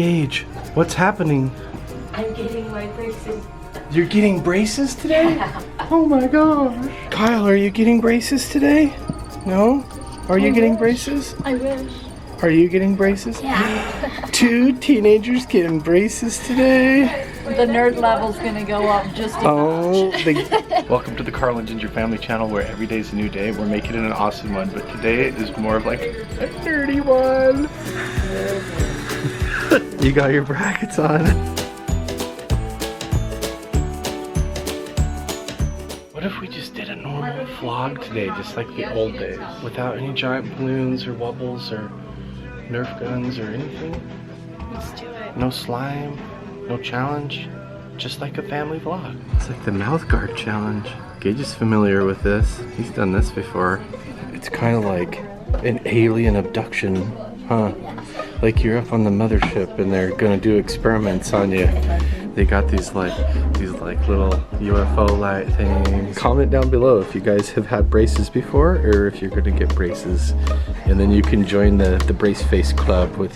Gage, what's happening? I'm getting my braces. You're getting braces today? Yeah. Oh my gosh. Kyle, are you getting braces today? No? Are you getting braces? I wish. Are you getting braces? Yeah. 2 teenagers getting braces today. The nerd level's gonna go up just a notch. Welcome to the Carl and Jinger Family channel, where every day is a new day. We're making it an awesome one, but today is more of like a dirty one. You got your brackets on. What if we just did a normal vlog today, just like the old days, without any giant balloons or wobbles or Nerf guns or anything? Let's do it. No slime, no challenge, just like a family vlog. It's like the mouth guard challenge. Gage is familiar with this. He's done this before. It's kind of like an alien abduction, huh? Like you're up on the mothership and they're gonna do experiments on you. They got these like little UFO light things. Comment down below if you guys have had braces before or if you're gonna get braces. And then you can join the brace face club with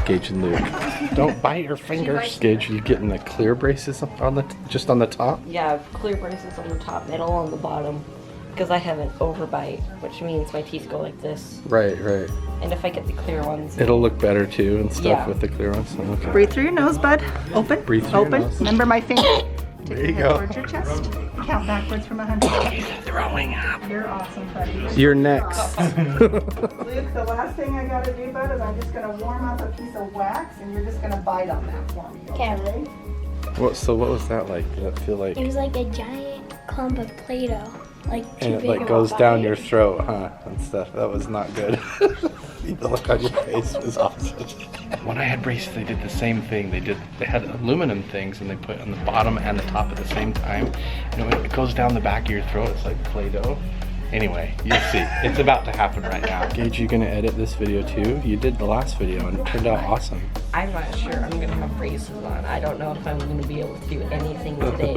Gage and Luke. Don't bite your fingers. Gage, are you getting the clear braces on just on the top? Yeah, clear braces on the top, middle on the bottom. Because I have an overbite, which means my teeth go like this. Right, right. And if I get the clear ones, It'll look better too and stuff Yeah. with the clear ones. Okay. Breathe through your nose, bud. Open. Breathe through Open. your nose. Remember my finger. There you Take go. towards your chest. Count backwards from 100. He's throwing up. You're awesome, buddy. You're next. Luke, the last thing I gotta do, bud, is I'm just gonna warm up a piece of wax and you're just gonna bite on that for me. Okay? So what was that like? Did that feel like? It was like a giant clump of Play-Doh, like too And it big like of goes a down bite. your throat, huh? And stuff. That was not good. The look on your face was awesome. When I had braces, they did the same thing. They had aluminum things and they put on the bottom and the top at the same time. And when it goes down the back of your throat, it's like Play-Doh. Anyway, you'll see. It's about to happen right now. Gage, you gonna edit this video too? You did the last video and it turned out awesome. I'm not sure I'm gonna have braces on. I don't know if I'm gonna be able to do anything today.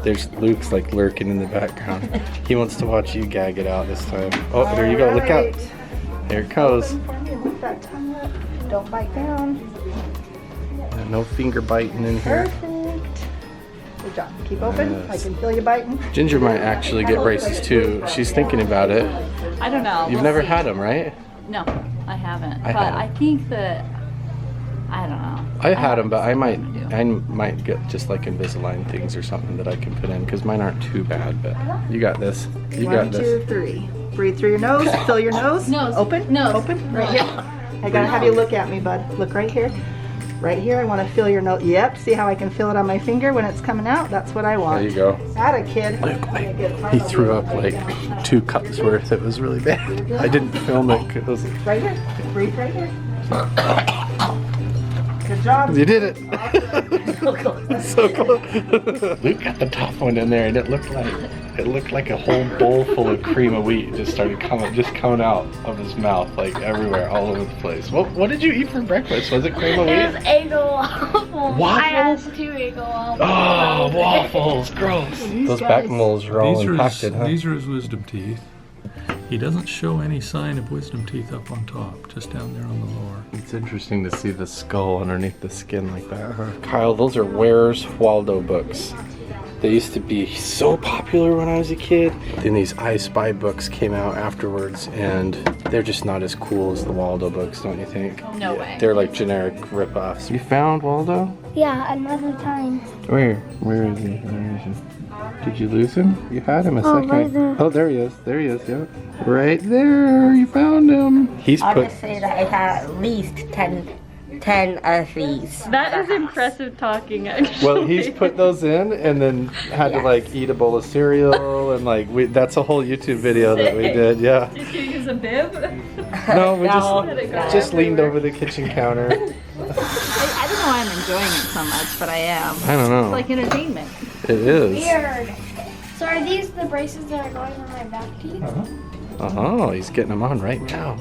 There's Luke's like lurking in the background. He wants to watch you gag it out this time. Oh, there you go. Look out. There it goes. Open for me. Lift that tongue up. Don't bite down. No finger biting in here. Perfect. Good job. Keep open. I can feel you biting. Ginger might actually get braces too. She's thinking about it. I don't know. You've never had them, right? No, I haven't. I But had 'em. I think that I don't know. I had them, but I might do. get just like Invisalign things or something that I can put in because mine aren't too bad. But you got this. You got 1, this. 2, 3. Breathe through your nose. Fill your nose. Nose. Open. Nose. Open. Right here. I gotta have you look at me, bud. Look right here. Right here. I want to feel your nose. Yep. See how I can feel it on my finger when it's coming out? That's what I want. There you go. Atta kid. He threw up like 2 cups worth. It was really bad. I didn't film it because Right here. Breathe right here. Good job. you did it. So close. Luke got the top one in there, and it looked like a whole bowl full of cream of wheat just started coming out of his mouth, like everywhere, all over the place. What did you eat for breakfast? Was it cream of It was wheat? Eggo waffles. Waffles? I had 2 Eggo waffles. Oh, waffles! Gross. Those back moles are all impacted, huh? These are his wisdom teeth. He doesn't show any sign of wisdom teeth up on top, just down there on the lower. It's interesting to see the skull underneath the skin like that, huh? Kyle, those are Where's Waldo books. They used to be so popular when I was a kid. Then these I Spy books came out afterwards, and they're just not as cool as the Waldo books, don't you think? No way. They're like generic rip-offs. You found Waldo? Yeah, another time. Where? Where is he? Where is he? Did you lose him? You had him a Oh, second. right there. Oh, there he is. There he is, yeah. Right there. You found him. He's I put... would say that I had at least 10 of these. That is impressive talking, actually. Well, he's put those in and then had to like eat a bowl of cereal and like that's a whole YouTube video that we did, yeah. Did you use a bib? No, we No. just leaned over the kitchen counter. I don't know why I'm enjoying it so much, but I am. I don't know. It's like entertainment. It is. Weird. So are these the braces that are going on my back teeth? Oh, he's getting them on right now.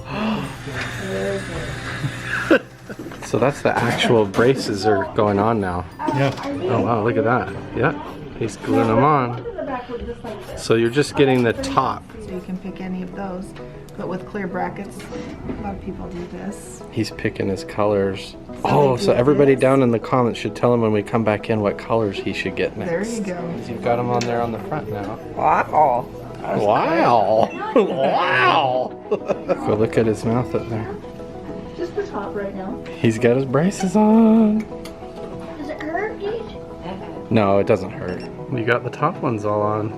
So that's the actual braces are going on now. Yeah. Oh wow, look at that. Yeah, he's gluing them on. with just like this. So you're just getting the top. So you can pick any of those, but with clear brackets. A lot of people do this. He's picking his colors. they Oh, do so everybody this. down in the comments should tell him when we come back in what colors he should get next. There you go. You've got him on there on the front now. Wow. Wow! Wow! Go look at his mouth up there. Just the top right now. He's got his braces on. Does it hurt, Gage? No, it doesn't hurt. You got the top ones all on.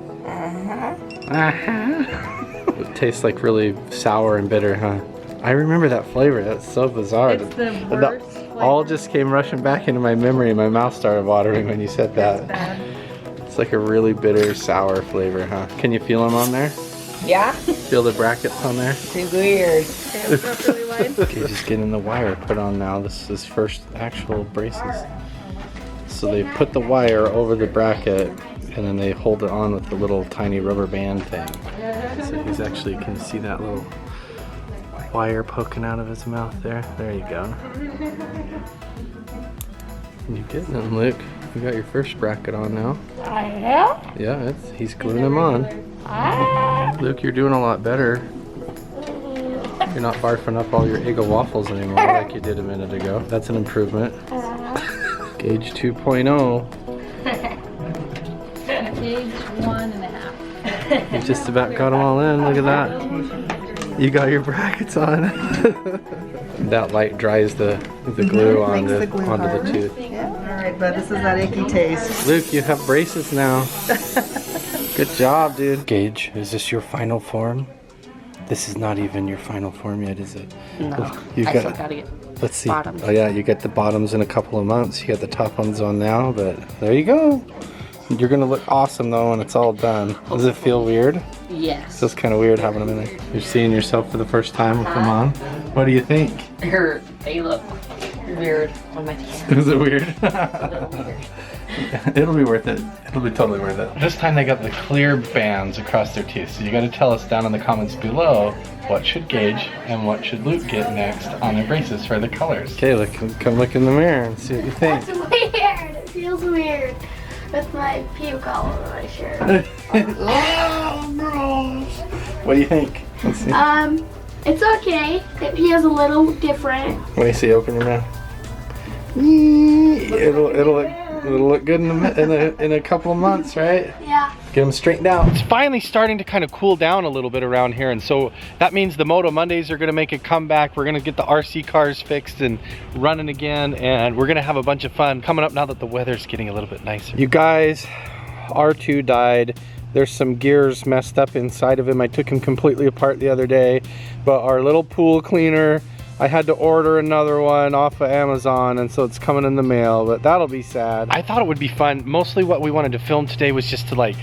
It tastes like really sour and bitter, huh? I remember that flavor. That's so bizarre. It's the worst flavor. All just came rushing back into my memory. My mouth started watering when you said that. Bad. It's like a really bitter, sour flavor, huh? Can you feel them on there? Yeah? Feel the brackets on there? Too weird. Okay, let's go really wide. Okay, just getting the wire put on now. This is his first actual braces. So they put the wire over the bracket and then they hold it on with the little tiny rubber band thing. So he's actually, can you see that little wire poking out of his mouth there? There you go. You getting it, Luke? You got your first bracket on now. I have. Yeah, he's gluing them on. Luke, you're doing a lot better. You're not barfing up all your Eggo waffles anymore like you did a minute ago. That's an improvement. Gage 2.0. Gage 1.5. You just about got them all in. Look at that. You got your brackets on. That light dries the glue Makes onto the glue the hard. tooth. Yeah. All right, bud. This is that icky taste. Luke, you have braces now. Good job, dude. Gage, is this your final form? This is not even your final form yet, is it? No. You've I got, still gotta get let's see. bottoms. Oh yeah, you get the bottoms in a couple of months. You got the top ones on now, but there you go. You're gonna look awesome though when it's all done. Does it feel weird? Yes. Feels kind of weird having them in there. You're seeing yourself for the first time with them on. What do you think? They look weird on my teeth. Is it weird? A little weird. It'll be worth it. It'll be totally worth it. This time they got the clear bands across their teeth. So you got to tell us down in the comments below what should Gage and what should Luke get next on their braces for the colors. Okay, come look in the mirror and see what you think. That's weird. It feels weird with my puke all over my shirt. Oh, gross. What do you think? Let's see. It's okay. It feels a little different. What do you see? Open your mouth. It'll look good in a couple of months, right? Yeah. Get them straightened out. It's finally starting to kind of cool down a little bit around here, and so that means the Moto Mondays are going to make a comeback. We're going to get the RC cars fixed and running again, and we're going to have a bunch of fun coming up now that the weather's getting a little bit nicer. You guys, R2 died. There's some gears messed up inside of him. I took him completely apart the other day, but our little pool cleaner, I had to order another one off of Amazon, and so it's coming in the mail, but that'll be sad. I thought it would be fun. Mostly what we wanted to film today was just to like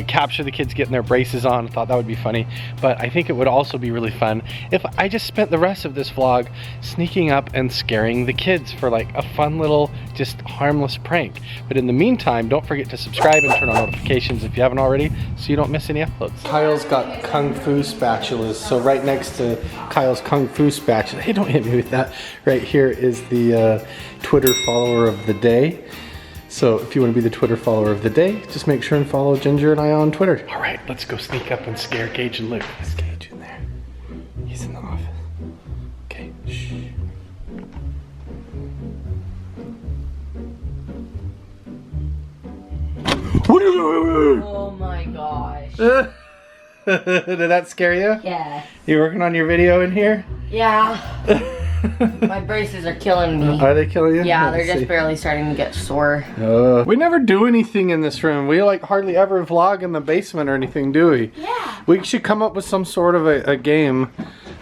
capture the kids getting their braces on. I thought that would be funny, but I think it would also be really fun if I just spent the rest of this vlog sneaking up and scaring the kids for like a fun little, just harmless prank. But in the meantime, don't forget to subscribe and turn on notifications if you haven't already, so you don't miss any uploads. Kyle's got Kung Fu spatulas, so right next to Kyle's Kung Fu spatula, hey, don't hit me with that. Right here is the Twitter follower of the day. So if you want to be the Twitter follower of the day, just make sure and follow Jinger and I on Twitter. All right, let's go sneak up and scare Gage and Luke. There's Gage in there. He's in the office. Okay, shh. Oh my gosh. Did that scare you? Yeah. You working on your video in here? Yeah. My braces are killing me. Are they killing you? Yeah, Let's they're just see. barely starting to get sore. We never do anything in this room. We like hardly ever vlog in the basement or anything, do we? Yeah. We should come up with some sort of a game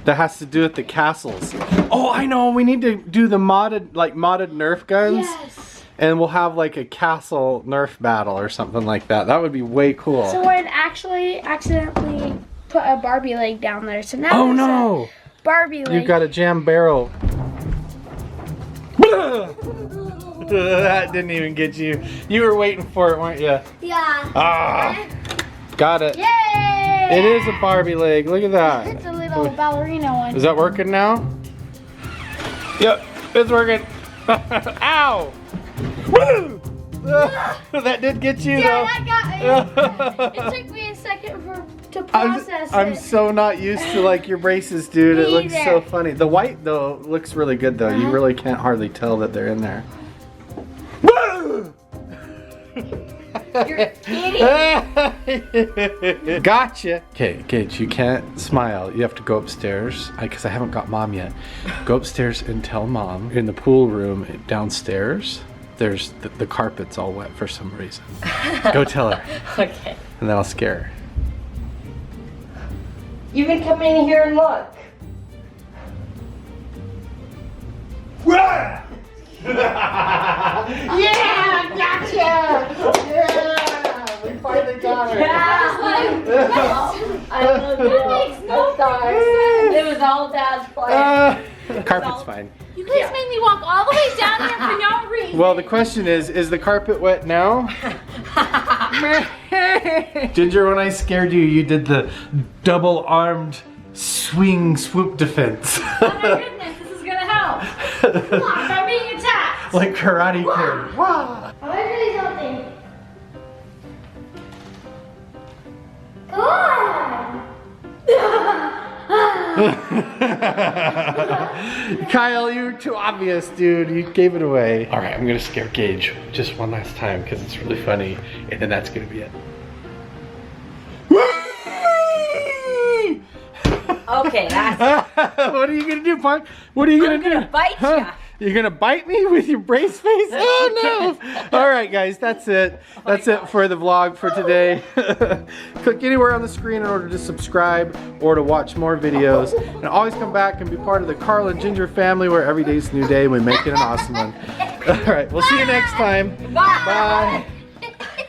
that has to do with the castles. Oh, I know. We need to do the modded Nerf guns. Yes. And we'll have like a castle Nerf battle or something like that. That would be way cool. Someone actually accidentally put a Barbie leg down there. So now Oh there's no! a Barbie leg. You got a jam barrel. That didn't even get you. You were waiting for it, weren't you? Yeah. Ah! Got it. Yay! It is a Barbie leg. Look at It's that. a little ballerina one. Is that working now? Yep, it's working. Ow! Woo! That did get you Yeah, though. that got me. It took me a second to process I'm it. so not used to like your braces, dude. It Me looks so either. funny. The white though looks really good though. You really can't hardly tell that they're in there. You're kidding. Gotcha. Okay, Gage, you can't smile. You have to go upstairs because I haven't got Mom yet. Go upstairs and tell Mom in the pool room downstairs. There's the carpet's all wet for some reason. Go tell her, Okay. and then I'll scare her. You can come in here and look. Yeah, gotcha! Yeah, we finally got her. I love it. It was all Dad's plan. Carpet's fine. You guys made me walk all the way down here for no reason. Well, the question is the carpet wet now? Ginger, when I scared you, you did the double-armed swing swoop defense. Oh my goodness, this is gonna help. Come on, I'm being attacked. Like Karate Kid. Wow. I want to tell you something. Come on. Kyle, you were too obvious, dude. You gave it away. All right, I'm gonna scare Gage just one last time because it's really funny, and then that's gonna be it. Okay, that's What are you gonna do, punk? What are you gonna do? gonna bite ya. You're gonna bite me with your brace face? Oh no! All right, guys, that's it. That's it for the vlog for today. Click anywhere on the screen in order to subscribe or to watch more videos. And always come back and be part of the Carl and Jinger family, where every day's a new day and we make it an awesome one. All right, we'll see you next time. Bye. Bye.